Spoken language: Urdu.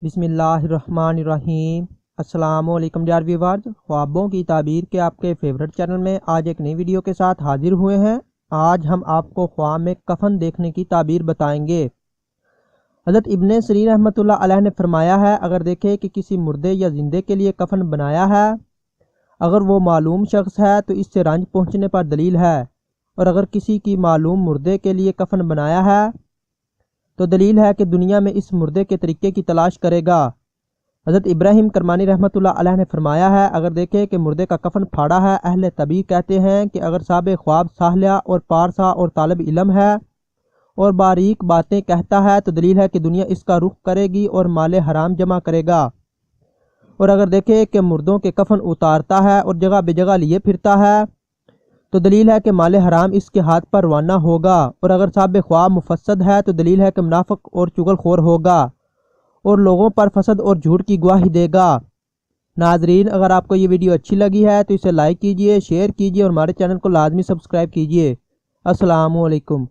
بسم اللہ الرحمن الرحیم۔ السلام علیکم ڈیئر ویورز، خوابوں کی تعبیر کے آپ کے فیورٹ چینل میں آج ایک نئی ویڈیو کے ساتھ حاضر ہوئے ہیں۔ آج ہم آپ کو خواب میں کفن دیکھنے کی تعبیر بتائیں گے۔ حضرت ابن سیرین رحمۃ اللہ علیہ نے فرمایا ہے، اگر دیکھے کہ کسی مردے یا زندے کے لیے کفن بنایا ہے، اگر وہ معلوم شخص ہے تو اس سے رنج پہنچنے پر دلیل ہے، اور اگر کسی کی معلوم مردے کے لیے کفن بنایا ہے تو دلیل ہے کہ دنیا میں اس مردے کے طریقے کی تلاش کرے گا۔ حضرت ابراہیم کرمانی رحمۃ اللہ علیہ نے فرمایا ہے، اگر دیکھے کہ مردے کا کفن پھاڑا ہے، اہل طبی کہتے ہیں کہ اگر صاحب خواب ساحلیہ اور پارسا اور طالب علم ہے اور باریک باتیں کہتا ہے تو دلیل ہے کہ دنیا اس کا رخ کرے گی اور مال حرام جمع کرے گا۔ اور اگر دیکھے کہ مردوں کے کفن اتارتا ہے اور جگہ بے جگہ لیے پھرتا ہے تو دلیل ہے کہ مال حرام اس کے ہاتھ پر روانہ ہوگا۔ اور اگر صاحب خواب مفسد ہے تو دلیل ہے کہ منافق اور چغل خور ہوگا اور لوگوں پر فسد اور جھوٹ کی گواہی دے گا۔ ناظرین، اگر آپ کو یہ ویڈیو اچھی لگی ہے تو اسے لائک کیجئے، شیئر کیجئے اور ہمارے چینل کو لازمی سبسکرائب کیجئے۔ السلام علیکم۔